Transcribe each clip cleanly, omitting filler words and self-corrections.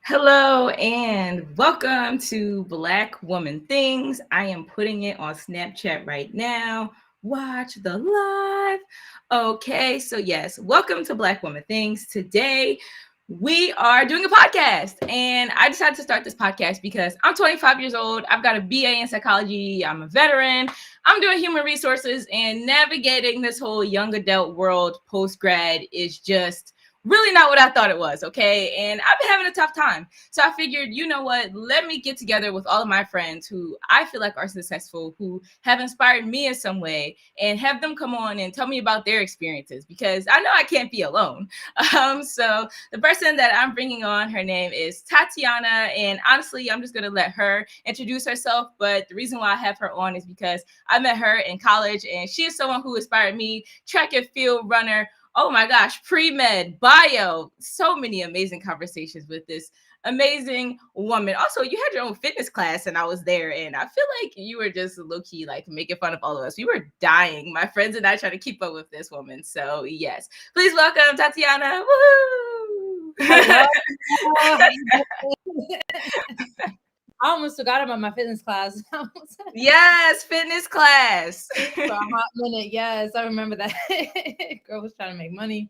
Hello and welcome to Black Woman Things. I am putting it on Snapchat right now. Watch the live. Okay, so yes, welcome to Black Woman Things. Today we are doing a podcast, and I decided to start this podcast because I'm 25 years old. I've got a BA in psychology. I'm a veteran. I'm doing human resources, and navigating this whole young adult world post grad is just really not what I thought it was, okay? And I've been having a tough time. So I figured, you know what? Let me get together with all of my friends who I feel like are successful, who have inspired me in some way, and have them come on and tell me about their experiences because I know I can't be alone. So the person that I'm bringing on, her name is Tatiana. And honestly, I'm just going to let her introduce herself. But the reason why I have her on is because I met her in college, and she is someone who inspired me, track and field runner. Oh my gosh, PreMed, bio, so many amazing conversations with this amazing woman. Also, you had your own fitness class and I was there, and I feel like you were just low-key like making fun of all of us. We were dying. My friends and I trying to keep up with this woman. So yes, please welcome Tatiana. Woo! Hello. I almost forgot about my fitness class. Yes, fitness class. For a hot minute. Yes, I remember that. Girl was trying to make money.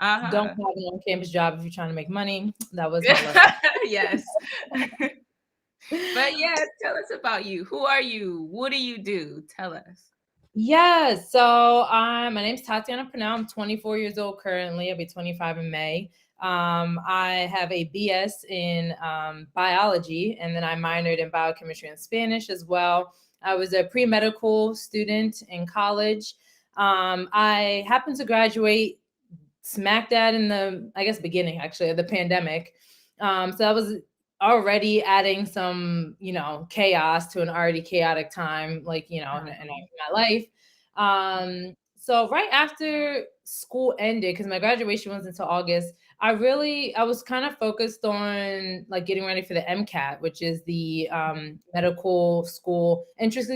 Don't have an on-campus job if you're trying to make money. That was my lesson. Yes. But yeah, tell us about you. Who are you? What do you do? Tell us. Yeah, so my name's Tatiana Purnell. I'm 24 years old currently. I'll be 25 in May. I have a BS in biology, and then I minored in biochemistry and Spanish as well. I was a pre-medical student in college. I happened to graduate smack dab in the, I guess, beginning actually of the pandemic. So that was already adding some, chaos to an already chaotic time, like, in my life. So right after school ended, because my graduation was until August, I was kind of focused on like getting ready for the MCAT, which is the medical school entrance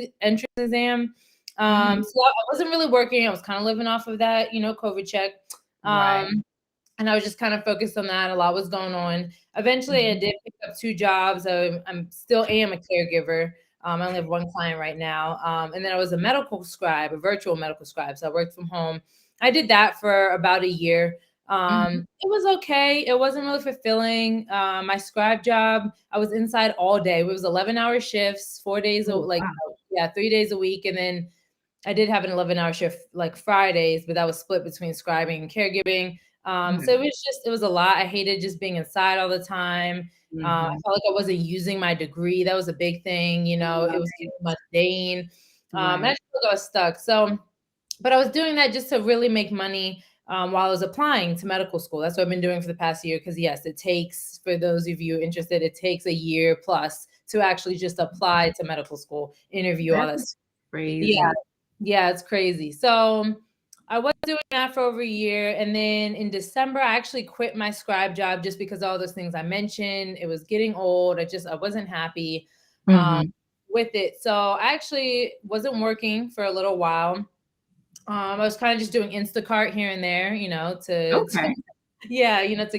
exam. So I wasn't really working. I was kind of living off of that, COVID check. Right. And I was just kind of focused on that. A lot was going on. Eventually, I did pick up 2 jobs. I'm still am a caregiver. I only have 1 client right now. And then I was a medical scribe, a virtual medical scribe. So I worked from home. I did that for about a year. It was okay. It wasn't really fulfilling. My scribe job, I was inside all day. It was 11-hour shifts, 4 days, 3 days a week. And then I did have an 11-hour shift like Fridays, but that was split between scribing and caregiving. So it was a lot. I hated just being inside all the time. I felt like I wasn't using my degree. That was a big thing. It was getting mundane. And I just felt like I was stuck. So, but I was doing that just to really make money while I was applying to medical school. That's what I've been doing for the past year. Because yes, it takes, for those of you interested, it takes a year plus to actually just apply to medical school, interview, all that. Crazy. Yeah, it's crazy. So I was doing that for over a year. And then in December, I actually quit my scribe job just because all those things I mentioned. It was getting old. I wasn't happy with it. So I actually wasn't working for a little while. I was kind of just doing Instacart here and there, to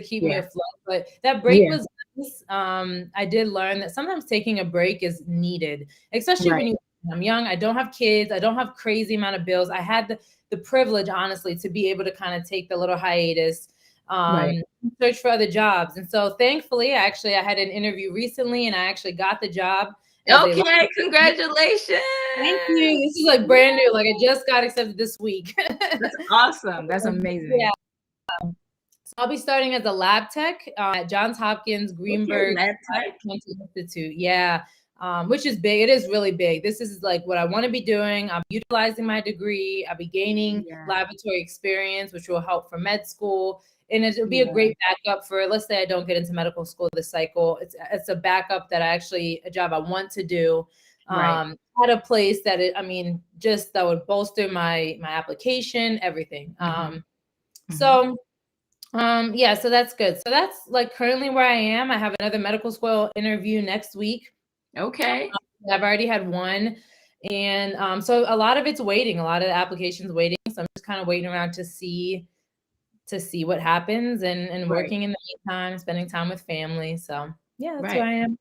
keep me afloat. But that break was nice. I did learn that sometimes taking a break is needed, especially when I'm young. I don't have kids. I don't have crazy amount of bills. I had the privilege, honestly, to be able to kind of take the little hiatus, search for other jobs. And so thankfully, I had an interview recently and I actually got the job. Okay, congratulations. Thank you. This is like brand new. Like I just got accepted this week. That's awesome. That's amazing. Yeah. So I'll be starting as a lab tech at Johns Hopkins Greenberg Institute. Yeah. Which is big. It is really big. This is like what I want to be doing. I'm utilizing my degree. I'll be gaining laboratory experience, which will help for med school. And it'll be a great backup for, let's say I don't get into medical school this cycle. It's a backup that a job I want to do at a place that that would bolster my application, everything. So that's good. So that's like currently where I am. I have another medical school interview next week. Okay. I've already had one. And so a lot of it's waiting, a lot of the applications waiting. So I'm just kind of waiting around to see to see what happens, and Right. working in the meantime, spending time with family. So yeah, that's who Right. I am.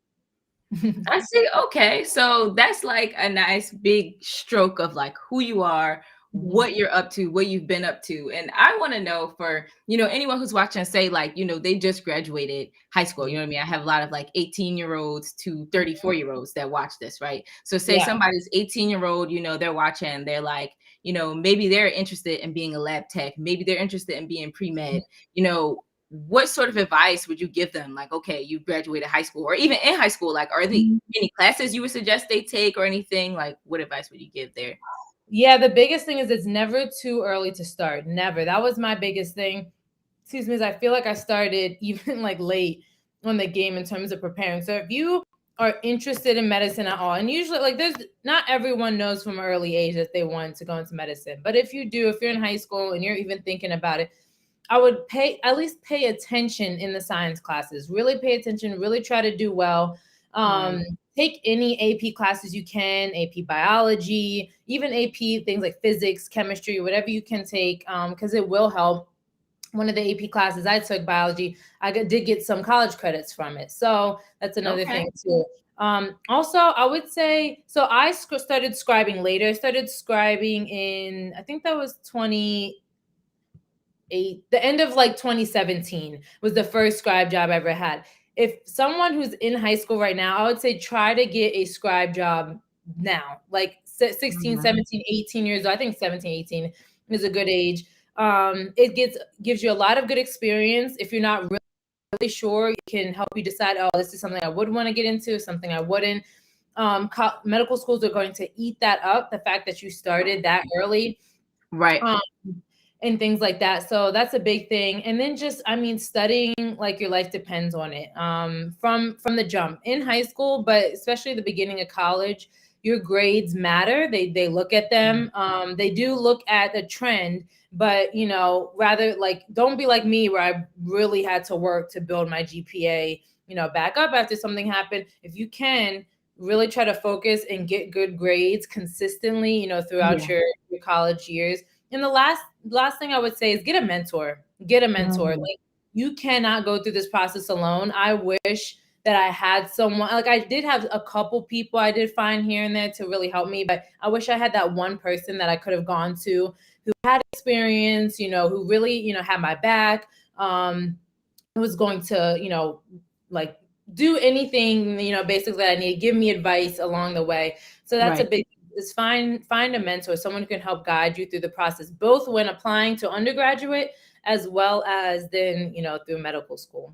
I see. Okay. So that's like a nice big stroke of like who you are, Mhm. what you're up to, what you've been up to. And I want to know for, anyone who's watching, say like, they just graduated high school. You know what I mean? I have a lot of like 18-year-olds to 34-year-olds that watch this, right? So say Yeah. somebody's 18-year-old, they're watching, they're like, maybe they're interested in being a lab tech, maybe they're interested in being pre-med, what sort of advice would you give them? Like, okay, you graduated high school, or even in high school, like, are there Mhm. any classes you would suggest they take or anything? Like, what advice would you give there? Yeah, the biggest thing is it's never too early to start. Never. That was my biggest thing. Excuse me, is I feel like I started even like late on the game in terms of preparing. So if you are interested in medicine at all, and usually like there's not everyone knows from an early age that they want to go into medicine. But if you do, if you're in high school and you're even thinking about it, I would at least pay attention in the science classes. Really pay attention, really try to do well. Right. Take any AP classes you can, AP biology, even AP things like physics, chemistry, whatever you can take, because it will help. One of the AP classes I took, biology, did get some college credits from it. So that's another Okay. thing too. Also, I would say, so I started scribing later. I started scribing in, I think that was 2008, the end of like 2017 was the first scribe job I ever had. If someone who's in high school right now, I would say try to get a scribe job now, like 16, Mhm. 17, 18 years old. I think 17, 18 is a good age. It gives you a lot of good experience. If you're not really sure, it can help you decide, oh, this is something I would want to get into, something I wouldn't. Medical schools are going to eat that up, the fact that you started that early. Right. Um, and things like that. So that's a big thing. And then just, I mean, studying like your life depends on it. From the jump in high school, but especially the beginning of college, your grades matter. They look at them. They do look at a trend, but rather like don't be like me where I really had to work to build my GPA, back up after something happened. If you can really try to focus and get good grades consistently, throughout Yeah. your college years. And the last thing I would say is get a mentor. Get a mentor. Mhm. Like you cannot go through this process alone. I wish that I had someone, like I did have a couple people I did find here and there to really help me, but I wish I had that one person that I could have gone to who had experience, who really, had my back, who was going to, like do anything, basically that I need, give me advice along the way. So that's a Right. big is find a mentor, someone who can help guide you through the process, both when applying to undergraduate as well as then, through medical school.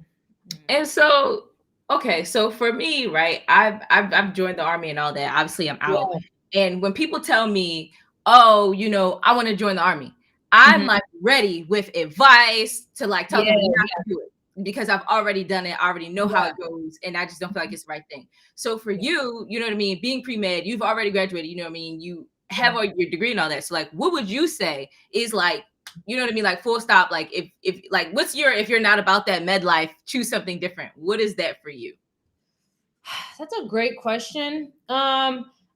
And so, okay, so for me, right, I've joined the army and all that. Obviously, I'm out. Yeah. And when people tell me, "Oh, I want to join the army," I'm Mhm. like ready with advice to like tell Yeah, them not yeah, to do it because I've already done it. I already know how yeah, it goes, and I just don't feel like it's the right thing. So for yeah, you, you know what I mean, being pre-med, you've already graduated. You know what I mean, you have yeah. all your degree and all that. So like, what would you say is like you know what I mean? Like full stop. Like if like what's your if you're not about that med life, choose something different. What is that for you? That's a great question.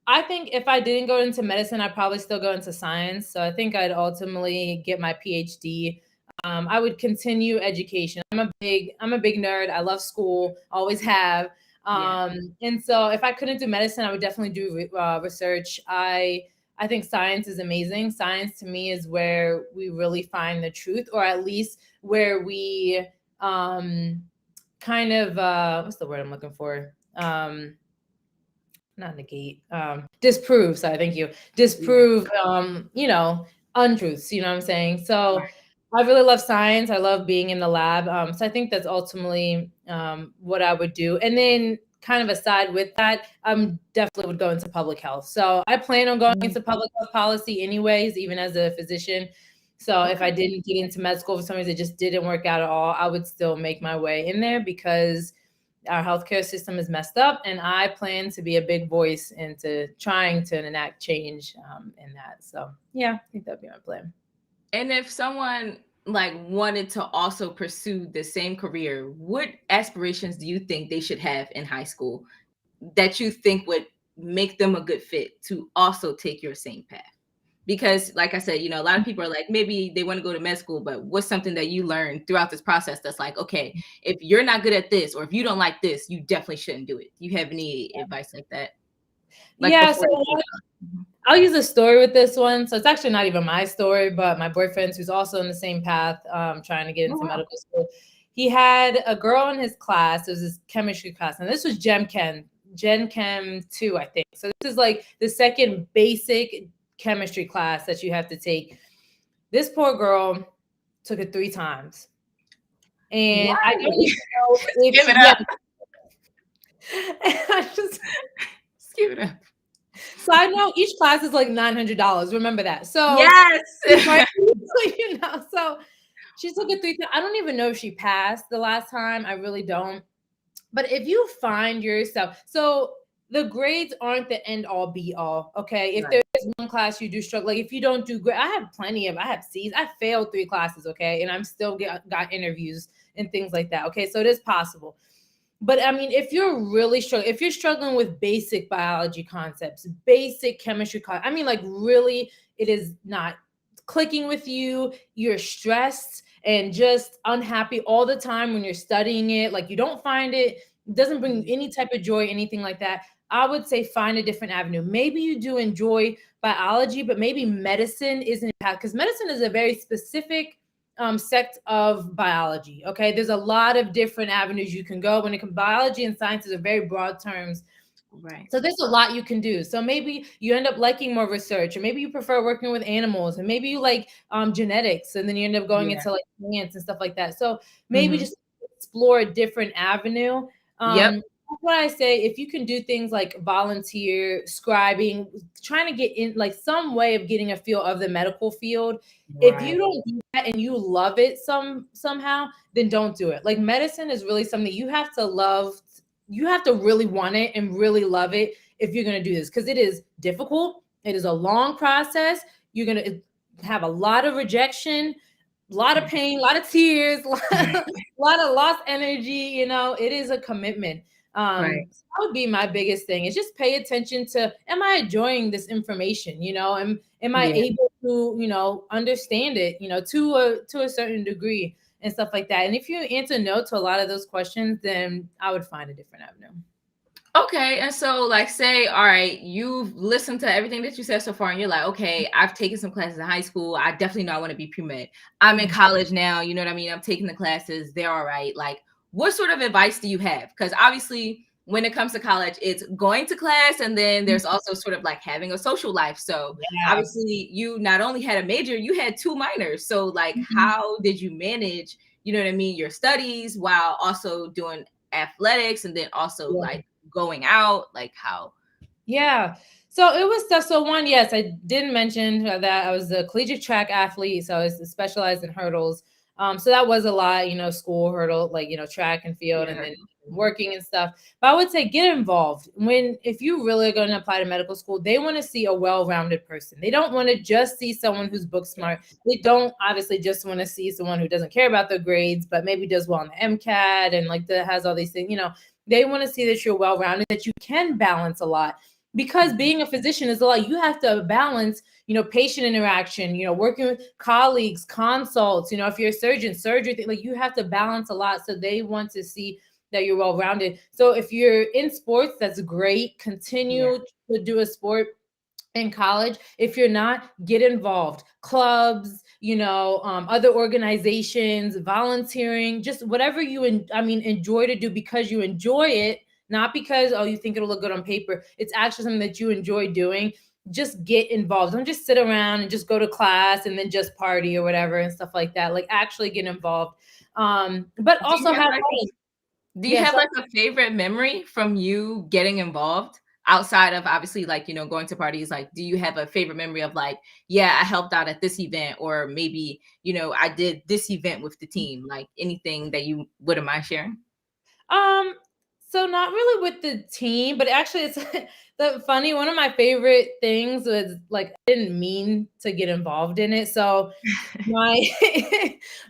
I think if I didn't go into medicine, I'd probably still go into science. So I think I'd ultimately get my PhD. I would continue education. I'm a big nerd. I love school, always have. Yeah. And so if I couldn't do medicine, I would definitely do research. I think science is amazing. Science to me is where we really find the truth, or at least where we um, kind of what's the word I'm looking for? Not negate, disprove. Sorry, thank you. Yeah. Disprove, untruths. You know what I'm saying? So Right. I really love science. I love being in the lab. So I think that's ultimately what I would do. And then, kind of aside with that, definitely would go into public health. So I plan on going Mm, into public health policy, anyways, even as a physician. So if okay. I didn't get into med school for some reason, it just didn't work out at all, I would still make my way in there because our healthcare system is messed up, and I plan to be a big voice into trying to enact change in that. So yeah, I think that'd be my plan. And if someone like wanted to also pursue the same career, what aspirations do you think they should have in high school that you think would make them a good fit to also take your same path? Because like I said, a lot of people are like, maybe they want to go to med school, but what's something that you learned throughout this process that's like, okay, if you're not good at this, or if you don't like this, you definitely shouldn't do it. Do you have any advice like that? Like Yeah, so before you came out? I'll use a story with this one. So it's actually not even my story, but my boyfriend's, who's also in the same path, trying to get Oh, into wow. medical school. He had a girl in his class. It was his chemistry class, and this was Gen Chem 2, I think. So this is like the second basic chemistry class that you have to take. This poor girl took it 3 times. And Why? I don't even know if Give she, it yeah. up. I just, Just give it up. so I know each class is like $900. Remember that. So, Yes. right, so she took it 3 times. I don't even know if she passed the last time. I really don't. But if you find yourself, so the grades aren't the end all be all. Okay. If Right. there is one class you do struggle, like if you don't do great, I have C's. I failed 3 classes. Okay. And I'm still got interviews and things like that. Okay. So it is possible. But I mean, if you're struggling with basic biology concepts, basic chemistry, I mean, like really, it is not clicking with you. You're stressed and just unhappy all the time when you're studying it. Like you don't find it doesn't bring you any type of joy, anything like that. I would say find a different avenue. Maybe you do enjoy biology, but maybe medicine isn't, because medicine is a very specific sect of biology. Okay, there's a lot of different avenues you can go when it comes. Biology and sciences are very broad terms. Right. So there's a lot you can do. So maybe you end up liking more research, or maybe you prefer working with animals, and maybe you like genetics, and then you end up going Yeah. into like plants and stuff like that. So maybe Mhm. just explore a different avenue. Yep. That's what I say. If you can do things like volunteer, scribing, trying to get in like some way of getting a feel of the medical field. If Right. you don't do that and you love it somehow, then don't do it. Like medicine is really something you have to love. You have to really want it and really love it if you're going to do this, because it is difficult. It is a long process. You're going to have a lot of rejection, a lot of pain, a lot of tears, a lot of lost energy. It is a commitment. Right. That would be my biggest thing, is just pay attention to, am I enjoying this information? Am I Yeah. able to, understand it, to a certain degree and stuff like that. And if you answer no to a lot of those questions, then I would find a different avenue. Okay, and so like say, all right, you've listened to everything that you said so far, and you're like, okay, I've taken some classes in high school. I definitely know I want to be pre-med. I'm in college now, you know what I mean? I'm taking the classes, they're all right. Like, what sort of advice do you have? Because obviously, when it comes to college, it's going to class, and then there's also sort of like having a social life. So Yeah. obviously, you not only had a major, you had 2 minors. So like, Mhm. how did you manage, you know what I mean, your studies while also doing athletics, and then also Yeah. like going out, like how? Yeah. So it was tough. So one, yes, I didn't mention that I was a collegiate track athlete. So I was specialized in hurdles. So that was a lot, school hurdle, like, track and field, and Yeah. then working and stuff. But I would say get involved. If you really are going to apply to medical school, they want to see a well-rounded person. They don't want to just see someone who's book smart. They don't obviously just want to see someone who doesn't care about their grades, but maybe does well on the MCAT and like that has all these things. They want to see that you're well-rounded, that you can balance a lot, because being a physician is a lot. You have to balance, patient interaction, working with colleagues, consults, if you're a surgeon, surgery, like you have to balance a lot. So they want to see that you're well-rounded. So if you're in sports, that's great. Yeah. Continue to do a sport in college. If you're not, get involved. Clubs, other organizations, volunteering, just whatever you enjoy to do because you enjoy it, not because you think it'll look good on paper. It's actually something that you enjoy doing. Just get involved. Don't just sit around and just go to class and then just party or whatever and stuff like that. Like actually get involved. But Do you also have have like do you yeah. have So like a favorite memory from you getting involved outside of obviously like, going to parties? Like, do you have a favorite memory of like, yeah, I helped out at this event, or maybe, I did this event with the team, like anything that you wouldn't mind sharing? Um, so not really with the team, but actually it's the funny, one of my favorite things was like I didn't mean to get involved in it. So my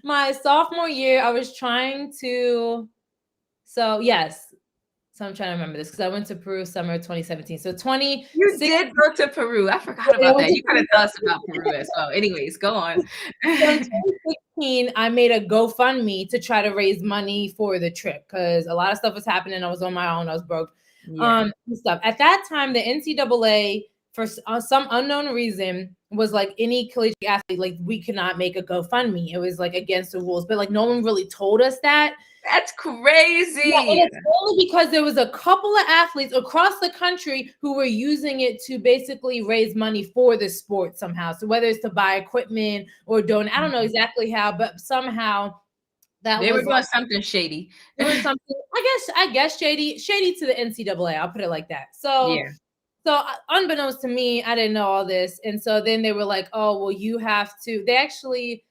my sophomore year, I was trying to, so yes. So I'm trying to remember this because I went to Peru summer 2017. So 2016. You did go to Peru. I forgot about that. You gotta tell us about Peru as well. Anyways, go on. So in 2016, I made a GoFundMe to try to raise money for the trip because a lot of stuff was happening. I was on my own. I was broke. Yeah. And stuff. At that time, the NCAA, for some unknown reason, was like any collegiate athlete, like we could not make a GoFundMe. It was like against the rules, but like no one really told us that. That's crazy. Yeah, and it's only because there was a couple of athletes across the country who were using it to basically raise money for the sport somehow. So whether it's to buy equipment or donate, I don't know exactly how, but somehow that They was were doing like something shady. doing something. I guess shady to the NCAA. I'll put it like that. So. Yeah. So unbeknownst to me, I didn't know all this. And so then they were like, oh, well, you have to. They actually,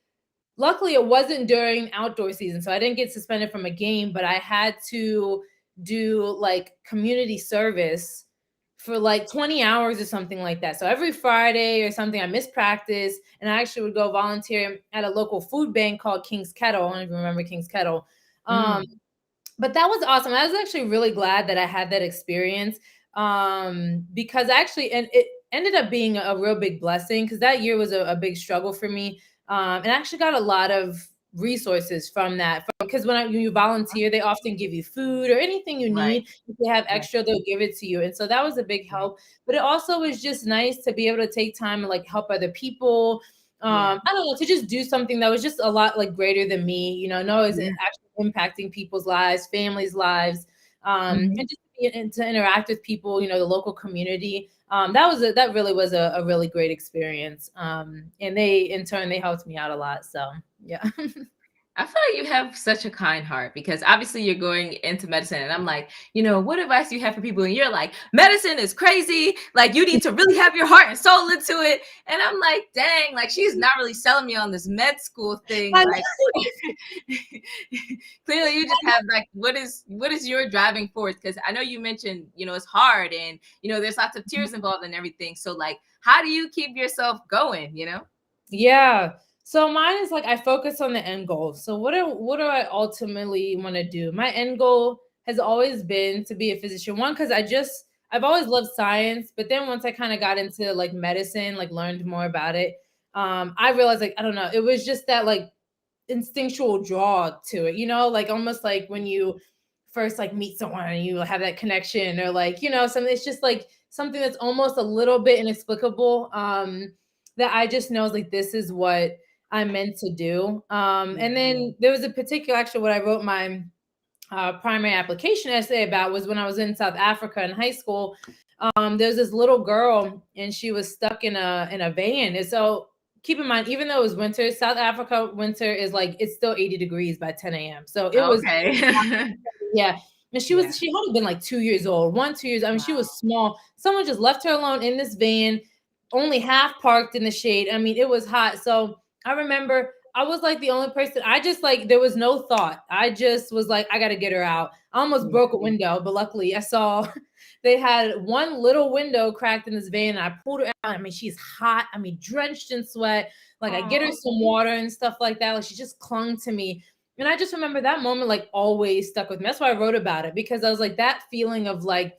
luckily, it wasn't during outdoor season. So I didn't get suspended from a game, but I had to do like community service for like 20 hours or something like that. So every Friday or something, I missed practice and I actually would go volunteer at a local food bank called King's Kettle. I don't even remember King's Kettle. But that was awesome. I was actually really glad that I had that experience because actually, and it ended up being a real big blessing because that year was a big struggle for me. And I actually got a lot of resources from that because when you volunteer, they often give you food or anything you need. Right. If they have extra, they'll give it to you. And so that was a big help. But it also was just nice to be able to take time and like help other people. I don't know, to just do something that was just a lot like greater than me, you know, is actually impacting people's lives, families' lives, and just to interact with people, you know, the local community. That really was a really great experience. And they, in turn, they helped me out a lot. So yeah. I feel like you have such a kind heart because obviously you're going into medicine and I'm like, what advice do you have for people? And you're like, medicine is crazy. Like you need to really have your heart and soul into it. And I'm like, dang, like she's not really selling me on this med school thing. Like clearly you just have like, what is your driving force? Because I know you mentioned, it's hard and, there's lots of tears involved and everything. So like, how do you keep yourself going, Yeah. So mine is like I focus on the end goal. So what do I ultimately want to do? My end goal has always been to be a physician. One, because I've always loved science, but then once I kind of got into like medicine, like learned more about it, I realized like I don't know, it was just that like instinctual draw to it, like almost like when you first like meet someone and you have that connection or like something. It's just like something that's almost a little bit inexplicable. That I just know is like this is what I'm meant to do. And then there was a particular, actually, what I wrote my primary application essay about was when I was in South Africa in high school. There was this little girl and she was stuck in a van. And so keep in mind, even though it was winter, South Africa winter is like, it's still 80 degrees by 10 a.m. So it was, yeah. And she had been like 2 years old, 2 years. I mean, she was small. Someone just left her alone in this van, only half parked in the shade. I mean, it was hot. So I remember I was like the only person. I just like, there was no thought. I just was like, I got to get her out. I almost broke a window, but luckily I saw they had one little window cracked in this van. And I pulled her out. I mean, she's hot. I mean, drenched in sweat. Like I get her some water and stuff like that. Like she just clung to me. And I just remember that moment like always stuck with me. That's why I wrote about it, because I was like that feeling of like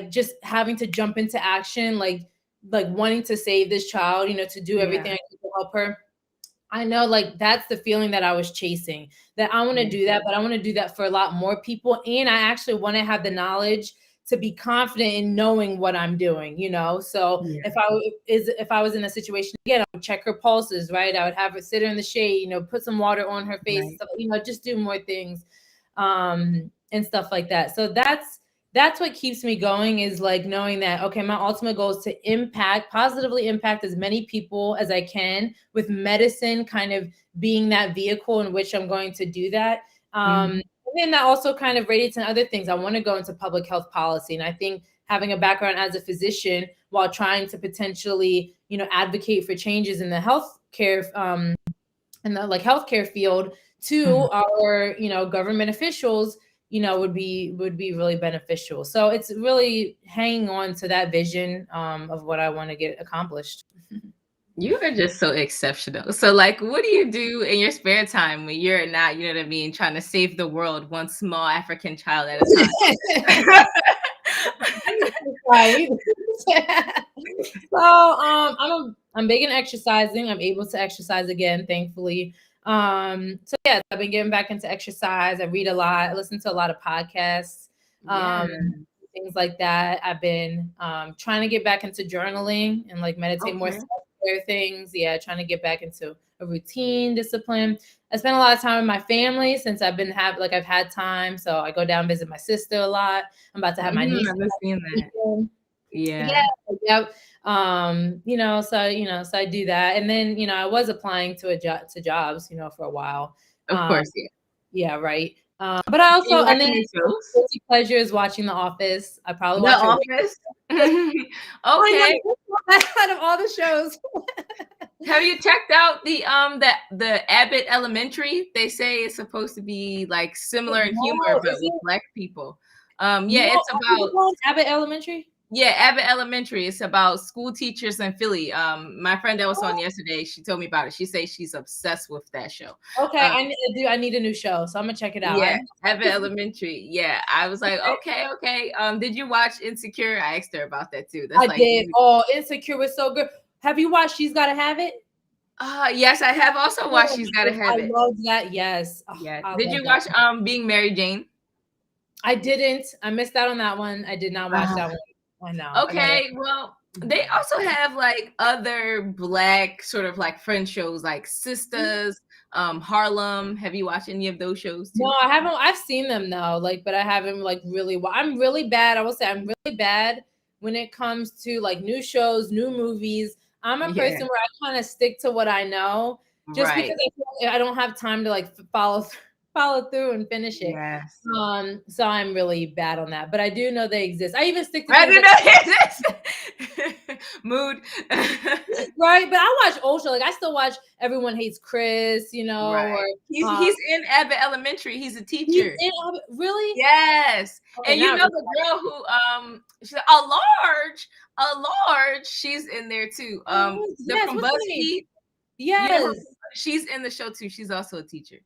just having to jump into action, like wanting to save this child, to do everything I could to help her. I know like that's the feeling that I was chasing, that I want to do that, but I want to do that for a lot more people. And I actually want to have the knowledge to be confident in knowing what I'm doing, So if I was in a situation again, I would check her pulses, right? I would have her sit her in the shade, put some water on her face, stuff, just do more things, and stuff like that. So that's what keeps me going, is like knowing that, okay, my ultimate goal is to positively impact as many people as I can, with medicine kind of being that vehicle in which I'm going to do that. And then that also kind of radiates in other things. I want to go into public health policy. And I think having a background as a physician while trying to potentially, advocate for changes in the healthcare, in the like healthcare field to our, government officials, would be really beneficial. So it's really hanging on to that vision of what I want to get accomplished. You are just so exceptional. So, like, what do you do in your spare time when you're not, you know what I mean, trying to save the world one small African child at a time? Right. So I'm big in exercising. I'm able to exercise again, thankfully. So yeah, I've been getting back into exercise. I read a lot. I listen to a lot of podcasts, Yeah. things like that. I've been trying to get back into journaling and like meditate more Okay. self-care things. Yeah, trying to get back into a routine, discipline. I spend a lot of time with my family since I've had time. So I go down and visit my sister a lot. I'm about to have my niece. I've been seeing that. Yeah, Yeah. yep. So I do that, and then I was applying to jobs, for a while. Of Um, course, yeah. yeah, right. But I Do you also, watch and then any shows? guilty pleasure is watching The Office. I probably The watch it. Office? I Okay. know out of all the shows. Have you checked out the Abbott Elementary? They say it's supposed to be like similar in humor, No, but is with it? Black people. No, Yeah, it's are people about going Abbott Elementary? yeah, Abbott Elementary. It's about school teachers in Philly. My friend that was on Oh, yesterday, she told me about it. She says she's obsessed with that show. okay, Um, I need a new show, so I'm gonna check it out. yeah, Abbott Elementary. Yeah, I was like, Okay. okay. Did you watch Insecure? I asked her about that too. That's I like, did. Oh, Insecure was so good. Have you watched She's Gotta Have It? yes, I have also watched Oh She's my Gotta goodness, I Have It. love that. Yes. Oh, Yeah. I Did love you that. watch Being Mary Jane? I didn't. I missed out on that one. I did not watch that one. I know. I gotta. Okay, well, they also have like other Black sort of like friend shows like Sisters, Harlem. Have you watched any of those shows No, too? I haven't. I've seen them though, like, but I haven't like really. I'm really bad. I will say I'm really bad when it comes to like new shows, new movies. I'm a Yeah, person where I kind of stick to what I know, just because right. I feel like I don't have time to like follow through and finish it. Yes. So I'm really bad on that, but I do know they exist. I even stick to I things didn't like know this. Mood. right, but I watch old show. Like I still watch Everyone Hates Chris, Right. or um, He's in Abbott Elementary. He's a he's teacher. in really. Yes. Okay, And you now know the girl who she's a large, she's in there too. The yes, from what's her name? BuzzFeed. You know her, Yes. she's in the show too. She's also a teacher.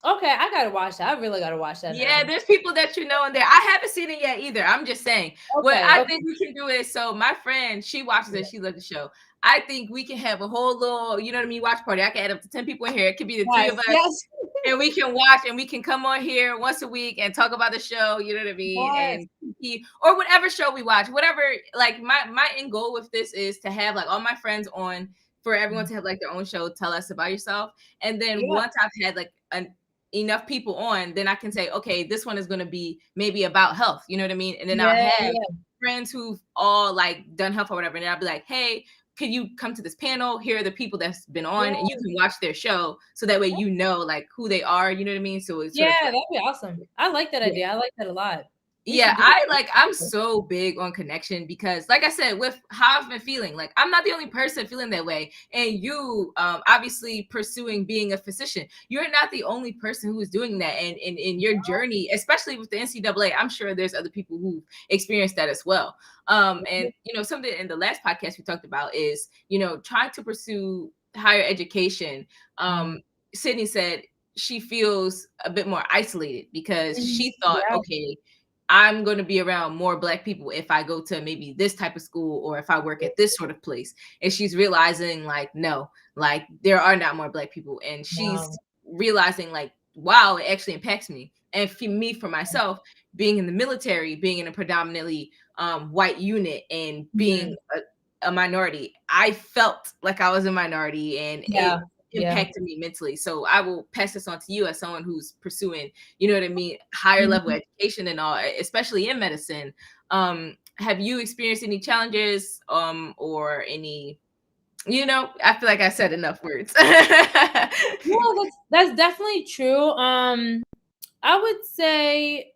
Okay, I gotta watch that. I really gotta watch that Yeah, now. there's people that you know in there. I haven't seen it yet either. I'm just saying. What Okay, I okay. think we can do is so my friend, she watches it, she loves the show. I think we can have a whole little, you know what I mean, watch party. I can add up to 10 people in here. It could be the three Yes, of us, yes, and we can watch and we can come on here once a week and talk about the show, you know what I mean? yes. And or whatever show we watch, whatever. Like my end goal with this is to have like all my friends on for everyone to have like their own show, tell us about yourself. And then Yeah, once I've had like enough people on, then I can say, okay, this one is going to be maybe about health, you know what I mean? And then I'll yeah, have yeah. friends who've all like done health or whatever, and I'll be like, hey, can you come to this panel? Here are the people that's been on, and you Yeah, can watch their show, so that way you know like who they are, you know what I mean? So it's sort yeah, of like, that'd be awesome. I like that idea. I like that a lot. We yeah, should do that. I'm so big on connection because like I said, with how I've been feeling, like I'm not the only person feeling that way. And you obviously pursuing being a physician, you're not the only person who is doing that. And in your journey, especially with the NCAA, I'm sure there's other people who experienced that as well. And something in the last podcast we talked about is, trying to pursue higher education. Mm. Sydney said she feels a bit more isolated because she thought, Yeah, okay, I'm going to be around more Black people if I go to maybe this type of school or if I work at this sort of place. And she's realizing like, no, like there are not more Black people. And she's wow. realizing like, wow, it actually impacts me. And for me, for myself, being in the military, being in a predominantly white unit and being Mhm. a minority, I felt like I was a minority and it Yeah, yeah. impacted me mentally. So I will pass this on to you as someone who's pursuing, you know what I mean, higher level Mhm. education and all, especially in medicine. Have you experienced any challenges or any, I feel like I said enough words. No, that's definitely true. I would say,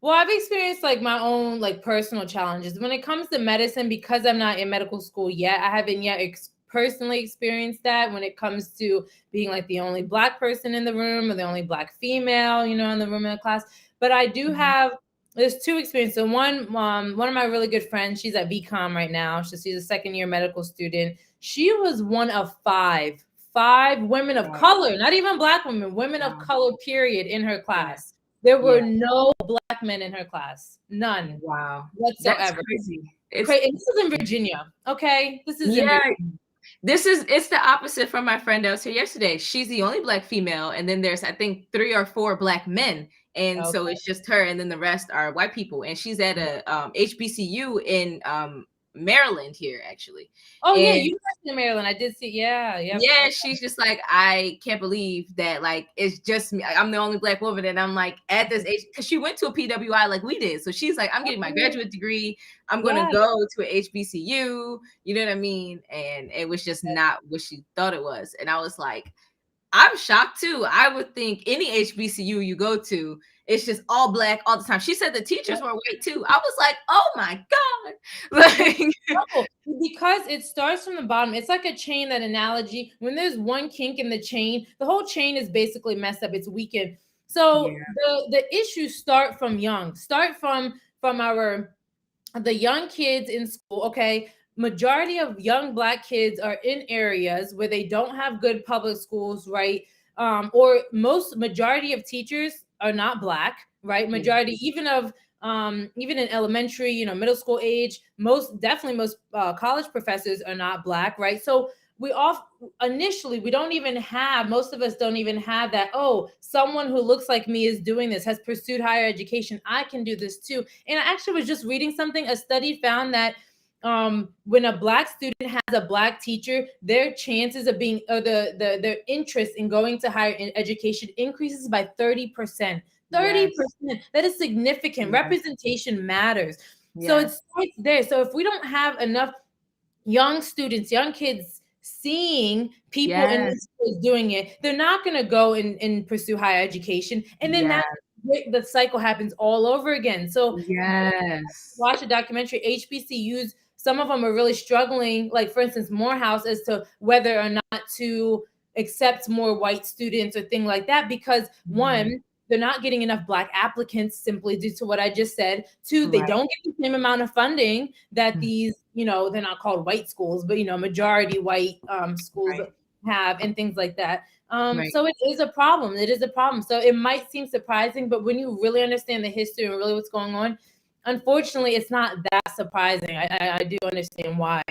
well, I've experienced like my own like personal challenges when it comes to medicine because I'm not in medical school yet. I haven't yet personally experienced that when it comes to being like the only Black person in the room or the only Black female, in the room in the class. But I do Mhm. have there's two experiences. So one of my really good friends, she's at VCOM right now. She's a second-year medical student. She was one of five women of color, not even Black women, women of color, period, in her class. There were no Black men in her class, none. Wow, whatsoever. that's crazy. And this is in Virginia. Okay, this is in Virginia. It's the opposite from my friend that was here yesterday. She's the only Black female, and then there's I think 3 or 4 Black men, and so it's just her, and then the rest are white people. And she's at a HBCU in Maryland here, actually. Oh, and, yeah, University of Maryland. I did see. Yeah. Yeah, she's just like, I can't believe that, like, it's just me. I'm the only Black woman, and I'm like at this age, because she went to a PWI like we did. So she's like, I'm getting my graduate degree. I'm going to go to an HBCU. You know what I mean? And it was just not what she thought it was. And I was like, I'm shocked too. I would think any HBCU you go to, it's just all Black all the time. She said the teachers were white too. I was like, oh my God. Like, because it starts from the bottom. It's like a chain, that analogy. When there's one kink in the chain, the whole chain is basically messed up. It's weakened. So the issues start from young. Start from the young kids in school. Okay. Majority of young Black kids are in areas where they don't have good public schools, right? Or majority of teachers are not Black, right? Majority, even in elementary, middle school age, most college professors are not Black, right? So initially, most of us don't even have that, oh, someone who looks like me is doing this, has pursued higher education, I can do this too. And I actually was just reading something. A study found that when a Black student has a Black teacher, their chances of being, or their interest in going to higher education increases by 30%. 30%. That is significant. Representation matters. So it starts there. So if we don't have enough young students, young kids seeing people in the schools doing it, they're not going to go and pursue higher education. And then the cycle happens all over again. So watch a documentary. HBCUs, some of them are really struggling, like for instance Morehouse, as to whether or not to accept more white students or thing like that, because one, they're not getting enough Black applicants simply due to what I just said. Two, they don't get the same amount of funding that these, they're not called white schools, but majority white schools have, and things like that. So it is a problem. It is a problem. So it might seem surprising, but when you really understand the history and really what's going on, unfortunately, it's not that surprising. I do understand why.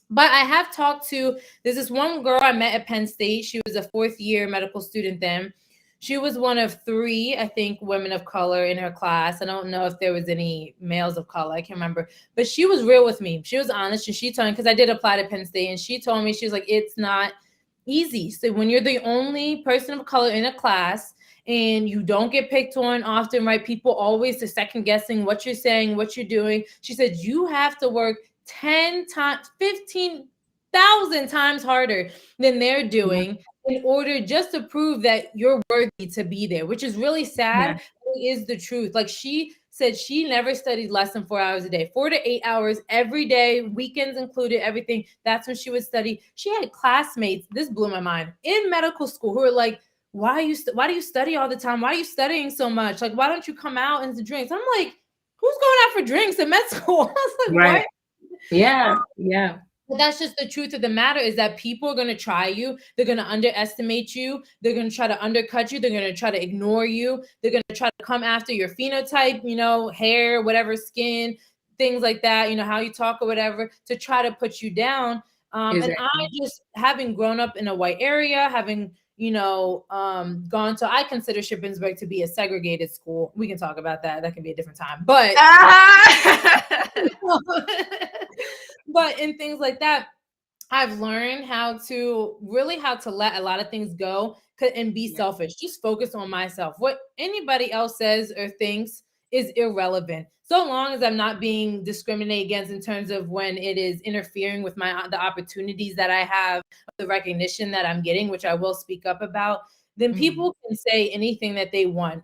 But I have talked to, there's this one girl I met at Penn State. She was a 4th-year medical student then. She was one of 3, I think, women of color in her class. I don't know if there was any males of color. I can't remember. But she was real with me. She was honest. And she told me, because I did apply to Penn State, and she told me, she was like, it's not easy. So when you're the only person of color in a class and you don't get picked on often, right? People always are second guessing what you're saying, what you're doing. She said, you have to work 10 times, 15,000 times harder than they're doing in order just to prove that you're worthy to be there, which is really sad. It is the truth. Like she said, she never studied less than 4 hours a day, 4 to 8 hours every day, weekends included, everything. That's when she would study. She had classmates, this blew my mind, in medical school who were like, why do you study all the time? Why are you studying so much? Like, why don't you come out and drinks? I'm like, who's going out for drinks in med school? I was like, what? Yeah. But that's just the truth of the matter, is that people are going to try you. They're going to underestimate you. They're going to try to undercut you. They're going to try to ignore you. They're going to try to come after your phenotype, hair, whatever, skin, things like that, how you talk or whatever, to try to put you down. And I just, having grown up in a white area, having, gone to, I consider Shippensburg to be a segregated school. We can talk about that. That can be a different time. But but in things like that, I've learned how to let a lot of things go and be selfish. Just focus on myself. What anybody else says or thinks is irrelevant, so long as I'm not being discriminated against in terms of when it is interfering with the opportunities that I have, the recognition that I'm getting, which I will speak up about. Then people can say anything that they want.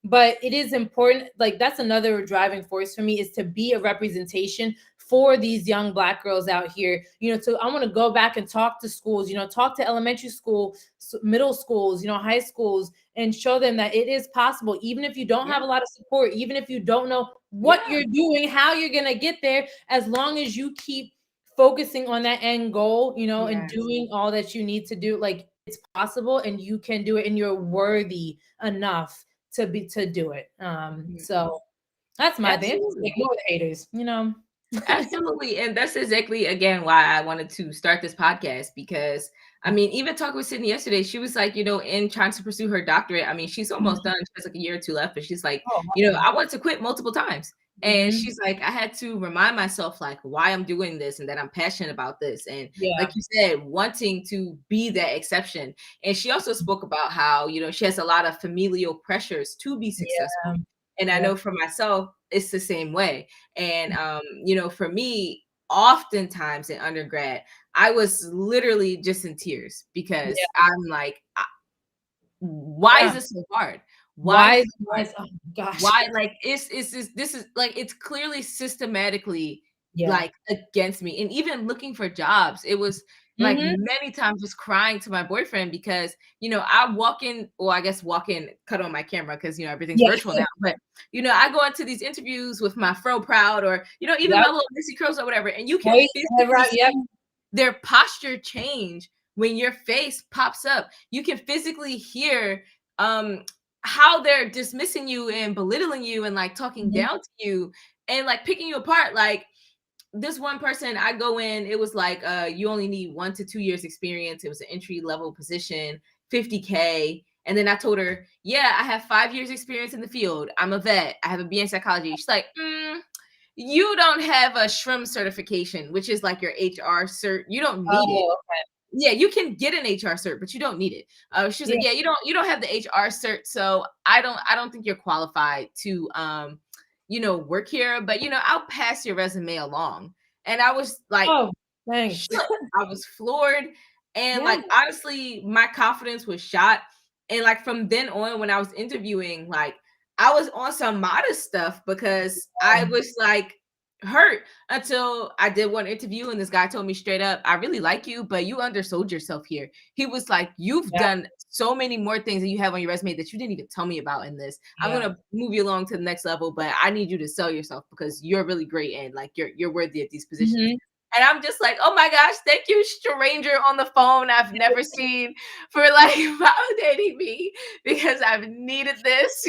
But it is important. Like, that's another driving force for me, is to be a representation for these young Black girls out here, so I want to go back and talk to schools, talk to elementary school, middle schools, high schools, and show them that it is possible, even if you don't have a lot of support, even if you don't know what you're doing, how you're going to get there, as long as you keep focusing on that end goal, and doing all that you need to do, like, it's possible and you can do it and you're worthy enough to do it. So that's my thing. Ignore the haters, Absolutely. And that's exactly, again, why I wanted to start this podcast, because I mean, even talking with Sydney yesterday, she was like, in trying to pursue her doctorate, I mean, she's almost done. She has like a year or two left, but she's like, I wanted to quit multiple times. And she's like, I had to remind myself, like, why I'm doing this and that I'm passionate about this. And like you said, wanting to be that exception. And she also spoke about how, she has a lot of familial pressures to be successful. And I know for myself, it's the same way. And, for me, oftentimes in undergrad, I was literally just in tears because I'm like, why is this so hard? Why? Oh gosh. Why? Like, this is like, it's clearly systematically like against me. And even looking for jobs, it was like many times just crying to my boyfriend because, I walk in, cut on my camera because, everything's virtual now. But, I go into these interviews with my fro proud, or, even my little Missy curls or whatever. And you can physically see their posture change when your face pops up. You can physically hear how they're dismissing you and belittling you and like talking down to you and like picking you apart. Like, this one person, I go in, it was like, you only need 1 to 2 years experience. It was an entry level position, $50K. And then I told her, I have 5 years experience in the field. I'm a vet. I have a BA in psychology. She's like, you don't have a SHRM certification, which is like your HR cert. You don't need it. Okay. Yeah, you can get an HR cert, but you don't need it. She's like, you don't have the HR cert, so I don't think you're qualified to work here, but I'll pass your resume along. And I was like, oh, thanks. I was floored. And like, honestly, my confidence was shot. And like, from then on, when I was interviewing, like, I was on some modest stuff because I was like hurt, until I did one interview and this guy told me straight up, I really like you, but you undersold yourself here. He was like, you've done so many more things that you have on your resume that you didn't even tell me about in this. I'm going to move you along to the next level, but I need you to sell yourself because you're really great and like you're worthy of these positions. And I'm just like, oh my gosh, thank you, stranger on the phone I've never seen, for like validating me, because I've needed this.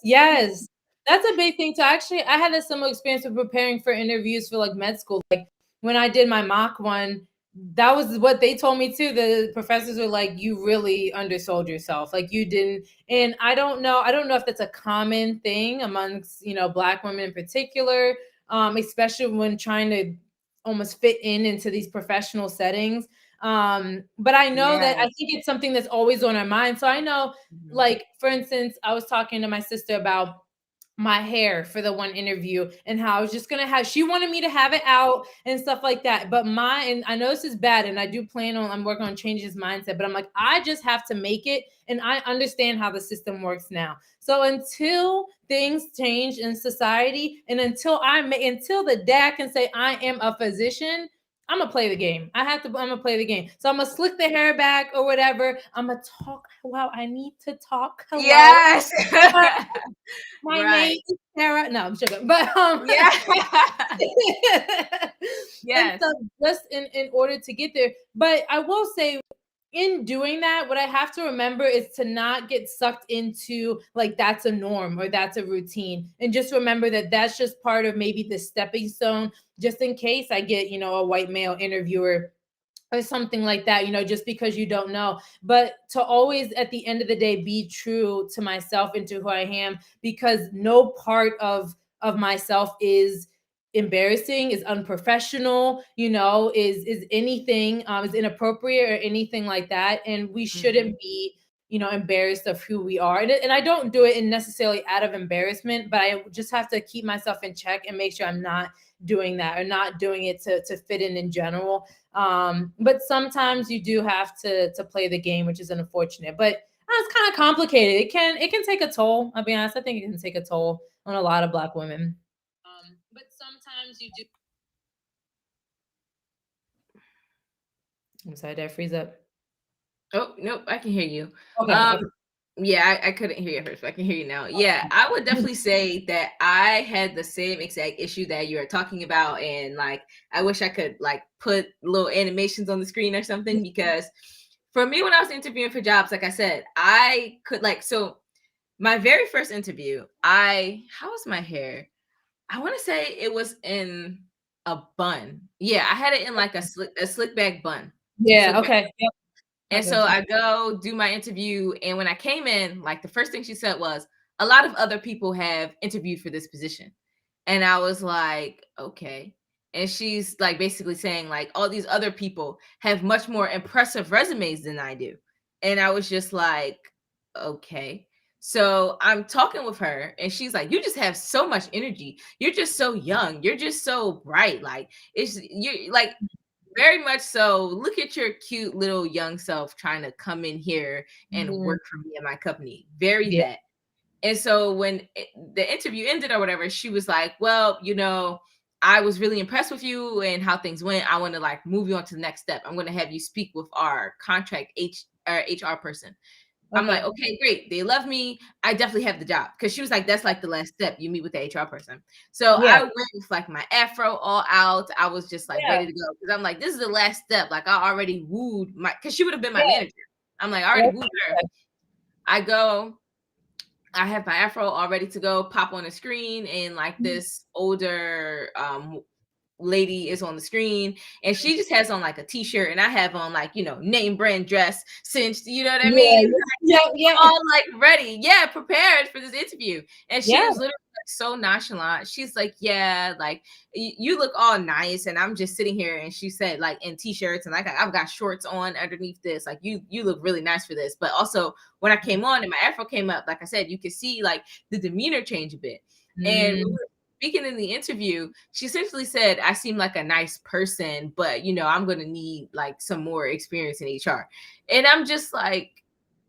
Yes. That's a big thing too. Actually, I had a similar experience with preparing for interviews for like med school. Like, when I did my mock one, that was what they told me too. The professors were like, you really undersold yourself. Like, you didn't. And I don't know if that's a common thing amongst, Black women in particular, especially when trying to almost fit into these professional settings. But I know that I think it's something that's always on our mind. So I know, like, for instance, I was talking to my sister about my hair for the one interview and how I was just gonna she wanted me to have it out and stuff like that. But and I know this is bad, and I do plan on, I'm working on changing his mindset, but I'm like, I just have to make it. And I understand how the system works now. So until things change in society, and until the dad can say I am a physician, I'm gonna play the game. I'm gonna play the game. So I'm gonna slick the hair back or whatever. I'm gonna talk. Wow, I need to talk. Hello. Yes. My name is Tara. No, I'm joking. But and so just in order to get there. But I will say, in doing that, what I have to remember is to not get sucked into like that's a norm or that's a routine, and just remember that that's just part of maybe the stepping stone, just in case I get, a white male interviewer or something like that, just because you don't know. But to always, at the end of the day, be true to myself and to who I am, because no part of myself is embarrassing, is unprofessional, is anything, is inappropriate or anything like that. And we shouldn't be, embarrassed of who we are. And I don't do it in necessarily out of embarrassment, but I just have to keep myself in check and make sure I'm not doing that, or not doing it to fit in general. But sometimes you do have to play the game, which is unfortunate, but it's kind of complicated. It can take a toll. I'll be honest. I think it can take a toll on a lot of Black women. But sometimes you do. I'm sorry, did I freeze up? Oh, nope, I can hear you. Okay. Um, Okay. yeah, I couldn't hear you at first, but I can hear you now. Yeah, I would definitely say that I had the same exact issue that you were talking about, and like I wish I could like put little animations on the screen or something, because for me when I was interviewing for jobs, like I said, I could like so my very first interview, how was my hair? I want to say it was in a bun. Yeah, I had it in like a slick back bun. Yeah. Slick back. Okay. Yep. And Okay. so I go do my interview, and when I came in, like the first thing she said was, "A lot of other people have interviewed for this position." And I was like, "Okay." And she's like basically saying like all these other people have much more impressive resumes than I do. And I was just like, "Okay." So I'm talking with her, and she's like, "You just have so much energy. You're just so young. You're just so bright. Like it's you like very much so. Look at your cute little young self trying to come in here and Mhm. work for me and my company." Very Yeah. that. And so when the interview ended or whatever, she was like, "Well, I was really impressed with you and how things went. I want to like move you on to the next step. I'm going to have you speak with our contract HR person." I'm like, Okay. "Okay, great. They love me. I definitely have the job." Because she was like, "That's like the last step. You meet with the HR person." So Yeah. I went with like my afro all out. I was just like Yeah. ready to go because I'm like, this is the last step. Like I already wooed because she would have been my Yeah. manager. I'm like, I already wooed her. I go, I have my afro all ready to go, pop on the screen, and like this older lady is on the screen, and she just has on like a t-shirt, and I have on like name brand dress cinched, you know what I Yeah. mean, Yeah. Yeah. all like ready, yeah, prepared for this interview. And she Yeah. was literally like so nonchalant. She's like, "Yeah, like you look all nice," and I'm just sitting here, and she said like in t-shirts, and like I've got shorts on underneath this, like you look really nice for this. But also when I came on and my afro came up, like I said, you could see like the demeanor change a bit. And when we Mm, were speaking in the interview, she essentially said, "I seem like a nice person, but I'm going to need like some more experience in HR." And I'm just like,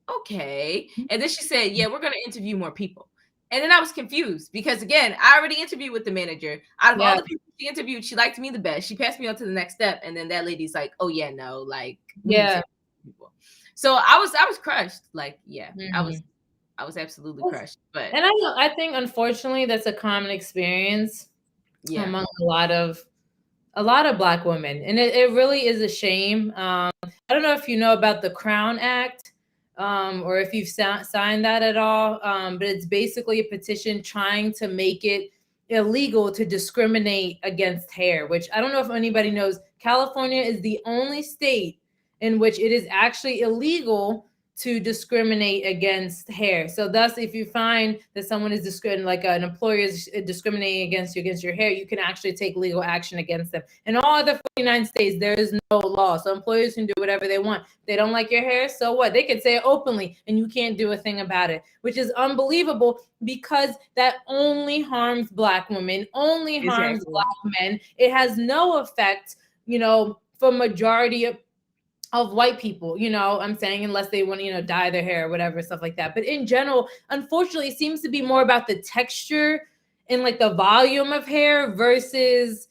"Okay." And then she said, "Yeah, we're going to interview more people." And then I was confused because again, I already interviewed with the manager. Out of all yeah. the people she interviewed, she liked me the best. She passed me on to the next step. And then that lady's like, "Oh yeah, no, like we need to Yeah. interview people." So I was crushed. Like, yeah, Mhm. I was absolutely crushed. But And I think unfortunately that's a common experience yeah. among a lot of Black women, and it really is a shame. I don't know if you know about the Crown Act, or if you've signed that at all, but it's basically a petition trying to make it illegal to discriminate against hair, which I don't know if anybody knows. California is the only state in which it is actually illegal to discriminate against hair. So thus, if you find that someone is like an employer is discriminating against your hair, you can actually take legal action against them. In all other 49 states, there is no law. So employers can do whatever they want. If they don't like your hair, so what? They can say it openly and you can't do a thing about it, which is unbelievable because that only harms Black women, only harms Exactly. Black men. It has no effect, for majority of white people, I'm saying, unless they want to, dye their hair or whatever, stuff like that. But in general, unfortunately, it seems to be more about the texture and like the volume of hair versus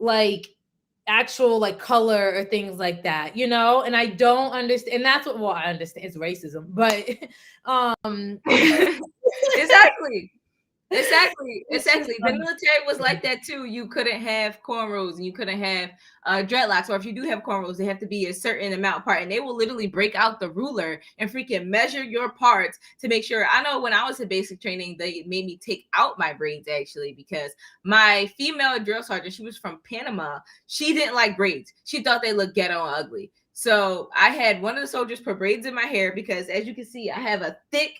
like actual like color or things like that, and I don't understand. And that's what, well, I understand it's racism, but Exactly. Exactly. it's just Exactly. The military was like that too. You couldn't have cornrows and you couldn't have dreadlocks, or if you do have cornrows, they have to be a certain amount apart. And they will literally break out the ruler and freaking measure your parts to make sure. I know when I was in basic training, they made me take out my braids actually because my female drill sergeant, she was from Panama. She didn't like braids. She thought they looked ghetto and ugly. So I had one of the soldiers put braids in my hair because, as you can see, I have a thick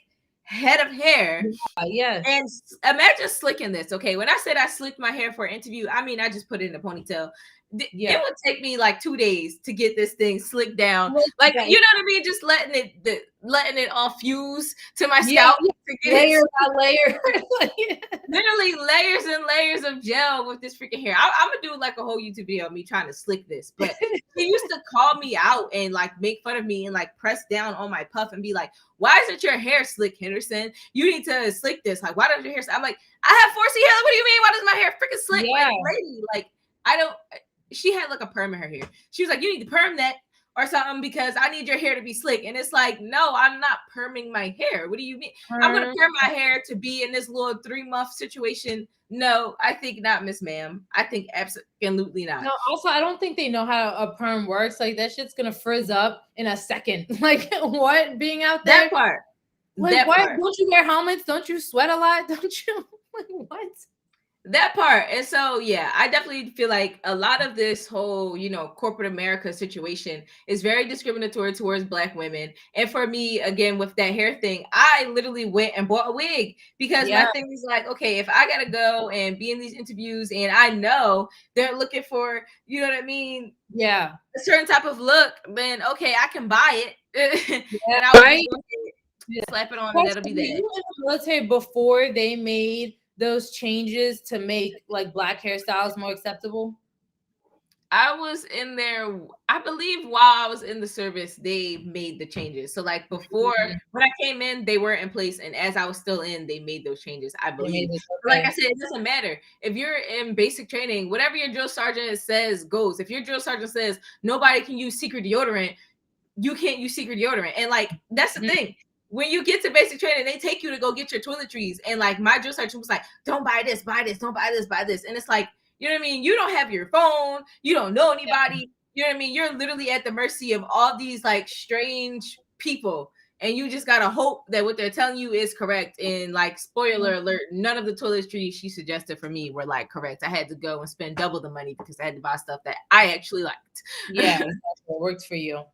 head of hair. yes. And imagine slicking this. Okay, when I said I slicked my hair for an interview, I mean I just put it in a ponytail. It Yeah. would take me like 2 days to get this thing slicked down. Well, Like, yeah, you know what I mean? Just letting it all fuse to my yeah, scalp yeah. to get it Layer by layer. literally layers and layers of gel with this freaking hair. I'm gonna do like a whole YouTube video of me trying to slick this. But he used to call me out and like make fun of me and like press down on my puff and be like, "Why isn't your hair slick, Henderson? You need to slick this. Like, why does your hair?" I'm like, "I have 4C hair. What do you mean? Why does my hair freaking slick?" Yeah. Like, lady, like I don't. She had like a perm in her hair. She was like, "You need to perm that." or something because I need your hair to be slick. And it's like, no, I'm not perming my hair. What do you mean? I'm going to perm my hair to be in this little 3-month situation. No, I think not, Miss Ma'am. I think absolutely not. No, also, I don't think they know how a perm works. Like, that shit's going to frizz up in a second. Like, what? Being out there? That part. Like, that why part. don't you wear helmets? Don't you sweat a lot? Don't you? Like, what? That part. And so, yeah, I definitely feel like a lot of this whole, corporate America situation is very discriminatory towards Black women. And for me, again, with that hair thing, I literally went and bought a wig because my thing is like, okay, if I got to go and be in these interviews and I know they're looking for, you know what I mean? Yeah. A certain type of look, then okay, I can buy it. And I'll right? Slap it on and that'll be that. You in the military before they made those changes to make like Black hairstyles more acceptable? I was in there, I believe while I was in the service, they made the changes. So like before, when I came in, they were in place. And as I was still in, they made those changes, I believe. But like I said, it doesn't matter. If you're in basic training, whatever your drill sergeant says goes. If your drill sergeant says nobody can use secret deodorant, you can't use secret deodorant. And like, that's the thing. When you get to basic training, they take you to go get your toiletries. And like my drill sergeant was like, don't buy this, buy this, don't buy this, buy this. And it's like, you know what I mean? You don't have your phone. You don't know anybody. You know what I mean? You're literally at the mercy of all these like strange people. And you just got to hope that what they're telling you is correct. And like, spoiler alert, none of the toiletries she suggested for me were like correct. I had to go and spend double the money because I had to buy stuff that I actually liked. Yeah, exactly. It worked for you.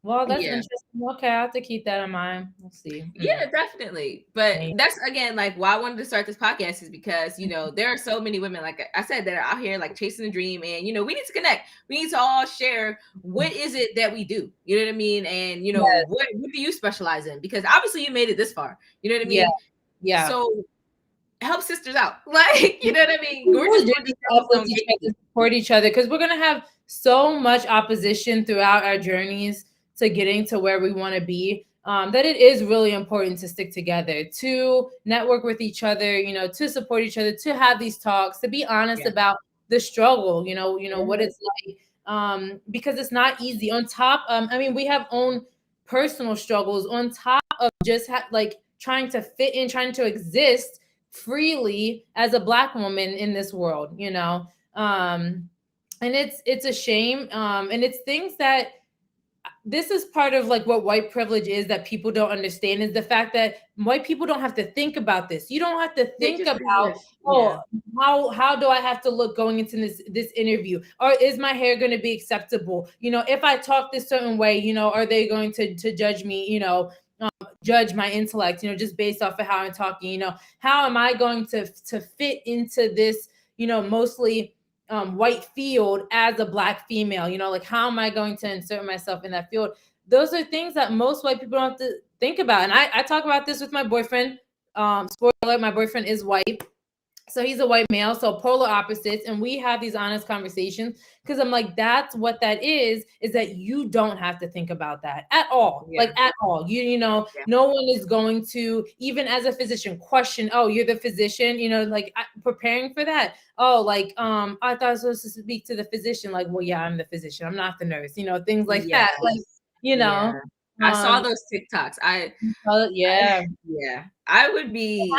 Well, that's interesting. Okay, I have to keep that in mind. We'll see. Yeah, definitely. But that's, again, like why I wanted to start this podcast is because, there are so many women, like I said, that are out here like chasing the dream. And, we need to connect. We need to all share what is it that we do? You know what I mean? And, what do you specialize in? Because obviously you made it this far. You know what I mean? Yeah. So help sisters out. Like, you know what I mean? We're just going to support each other because we're going to have so much opposition throughout our journeys to getting to where we want to be, that it is really important to stick together, to network with each other, to support each other, to have these talks, to be honest about the struggle, what it's like, because it's not easy. On top, we have own personal struggles on top of just like trying to fit in, trying to exist freely as a Black woman in this world, and it's a shame, and it's things that this is part of like what white privilege is that people don't understand, is the fact that white people don't have to think about this. You don't have to think about, how do I have to look going into this interview? Or is my hair going to be acceptable? If I talk this certain way, are they going to judge me, judge my intellect, just based off of how I'm talking, how am I going to fit into this, mostly white field as a Black female, like how am I going to insert myself in that field? Those are things that most white people don't have to think about. And I talk about this with my boyfriend. Spoiler alert, my boyfriend is white. So he's a white male, so polar opposites. And we have these honest conversations because I'm like, that's what that is that you don't have to think about that at all. Like at all. No one is going to, even as a physician, question, oh, you're the physician, preparing for that. Oh, like, I thought I was supposed to speak to the phisian. Like, well, yeah, I'm the physician. I'm not the nurse, things like that. Like, I saw those TikToks. I would be.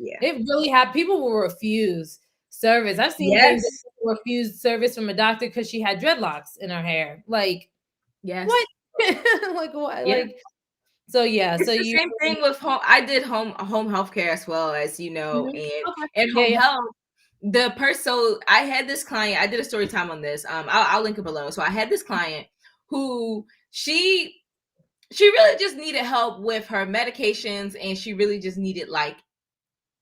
It really happened. People will refuse service. I've seen things that people refuse service from a doctor because she had dreadlocks in her hair. Like, what? Like what? Like, so yeah. It's so the same thing with home. I did home healthcare as well, as and home health. The person, so I had this client. I did a story time on this. I'll link it below. So I had this client who she really just needed help with her medications, and she really just needed like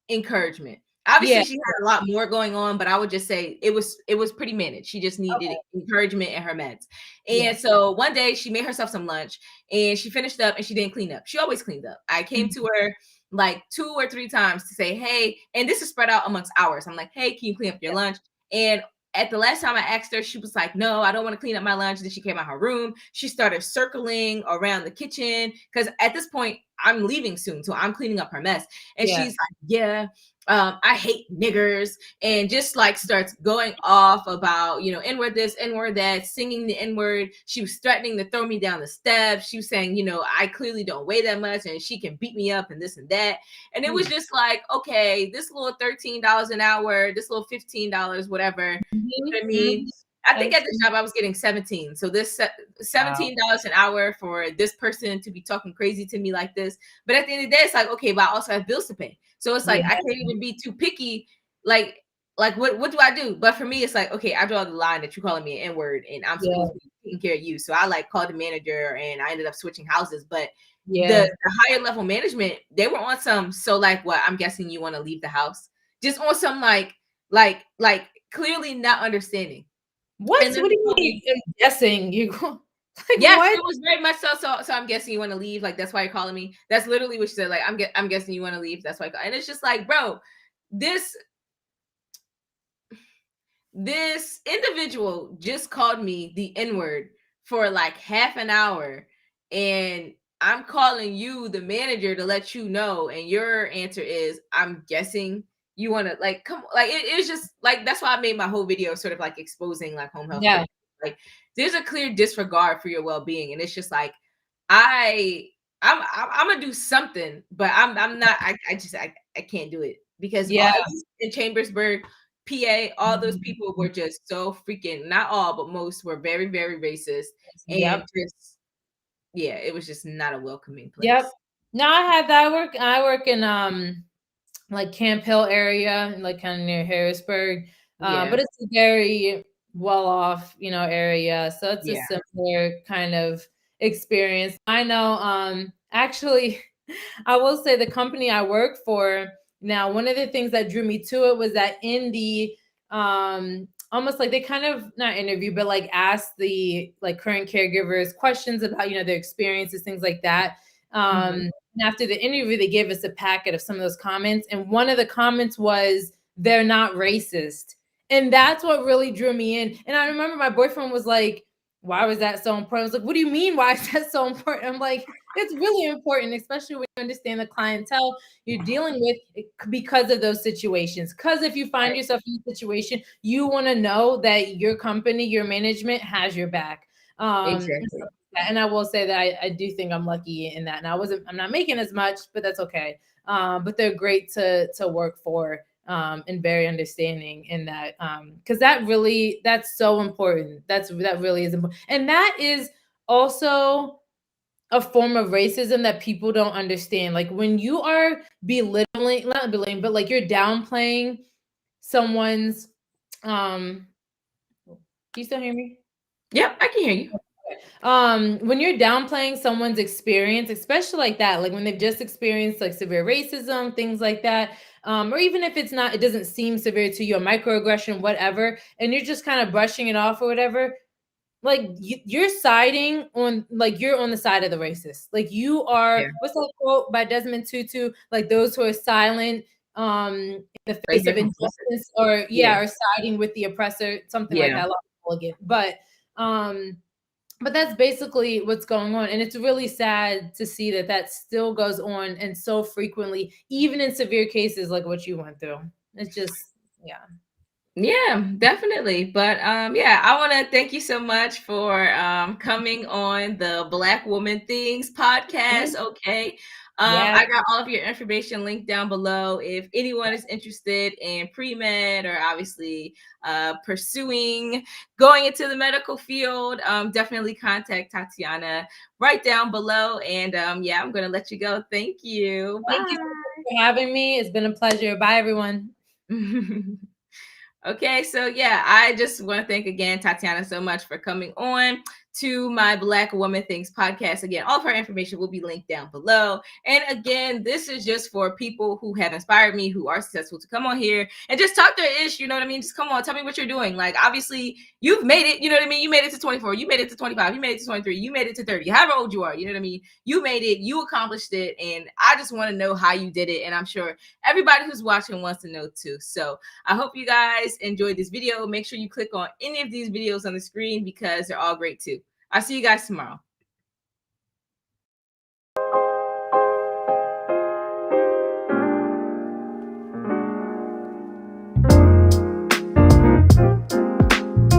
encouragement. Obviously, she had a lot more going on, but I would just say it was pretty managed. She just needed encouragement in her meds. And so one day she made herself some lunch and she finished up and she didn't clean up. She always cleaned up. I came to her like 2 or 3 times to say, hey, and this is spread out amongst hours. I'm like, hey, can you clean up your lunch? And at the last time I asked her, she was like, no, I don't want to clean up my lunch. Then she came out her room. She started circling around the kitchen because at this point, I'm leaving soon, so I'm cleaning up her mess. And Yeah. she's like, yeah, I hate niggers, and just like starts going off about, you know, N-word this, N-word that, singing the N-word. She was threatening to throw me down the steps. She was saying, you know, I clearly don't weigh that much and she can beat me up and this and that. And it was just like, okay, this little $13 an hour, this little $15, whatever. You know what I mean? I think at this job I was getting 17. So this $17 an hour for this person to be talking crazy to me like this. But at the end of the day, it's like, okay, but I also have bills to pay. So it's like, I can't even be too picky. Like what do I do? But for me, it's like, okay, I draw the line that you're calling me an N-word and I'm supposed to be taking care of you. So I like called the manager and I ended up switching houses. But the higher level management, they were on some, so like what, I'm guessing you want to leave the house. Just on some like clearly not understanding. What do you mean? I'm guessing you like, yes, what? it was very much so. So I'm guessing you want to leave. Like that's why you're calling me. That's literally what she said. Like I'm guessing you want to leave. That's why. And it's just like, bro, this individual just called me the N-word for like half an hour, and I'm calling you, the manager, to let you know, and your answer is, I'm guessing you want to, like, come, like it's just like, that's why I made my whole video sort of like exposing like home health care. Like there's a clear disregard for your well-being, and it's just like, I'm gonna do something, but I'm not, I can't do it, because all in Chambersburg, PA, all those people were just so freaking, not all, but most were very, very racist. And just, yeah, it was just not a welcoming place. No, I had that work. I work in like Camp Hill area, like kind of near Harrisburg. But it's a very well off, you know, area. So it's a similar kind of experience. I know, actually, I will say the company I work for now, one of the things that drew me to it was that in the almost like they kind of not interview, but like ask the like current caregivers questions about, you know, their experiences, things like that. And after the interview, they gave us a packet of some of those comments. And one of the comments was, they're not racist. And that's what really drew me in. And I remember my boyfriend was like, why was that so important? I was like, what do you mean? Why is that so important? I'm like, it's really important, especially when you understand the clientele you're dealing with because of those situations. Because if you find yourself in a situation, you want to know that your company, your management has your back. Exactly. And I will say that I do think I'm lucky in that. Now I'm not making as much, but that's okay. But they're great to work for, and very understanding in that. Because that's so important. That really is important. And that is also a form of racism that people don't understand. Like when you are belittling, not belittling, but like you're downplaying someone's, do you still hear me? Yep, I can hear you. When you're downplaying someone's experience, especially like that, like when they've just experienced like severe racism, things like that, or even if it's not, it doesn't seem severe to you, a microaggression, whatever, and you're just kind of brushing it off or whatever, like you're siding on, like you're on the side of the racist. Like you are, what's that quote by Desmond Tutu? Like those who are silent in the face of injustice, or or siding with the oppressor, something like that. A lot of people get, but that's basically what's going on. And it's really sad to see that that still goes on, and so frequently, even in severe cases like what you went through. It's just, Yeah, definitely. But yeah, I want to thank you so much for coming on the Black Woman Things podcast. Okay. I got all of your information linked down below. If anyone is interested in pre-med, or obviously pursuing going into the medical field, definitely contact Tatiana right down below. And yeah, I'm going to let you go. Thank you. Thank you so much for having me. It's been a pleasure. Bye, everyone. Okay, so yeah, I just want to thank again Tatiana so much for coming on to my Black Woman Things podcast. Again, all of her information will be linked down below. And again, this is just for people who have inspired me, who are successful, to come on here and just talk their ish. You know what I mean? Just come on, tell me what you're doing. Like, obviously, you've made it. You know what I mean? You made it to 24. You made it to 25. You made it to 23. You made it to 30. However old you are, you know what I mean? You made it. You accomplished it. And I just want to know how you did it. And I'm sure everybody who's watching wants to know too. So I hope you guys enjoyed this video. Make sure you click on any of these videos on the screen because they're all great too. I'll see you guys tomorrow.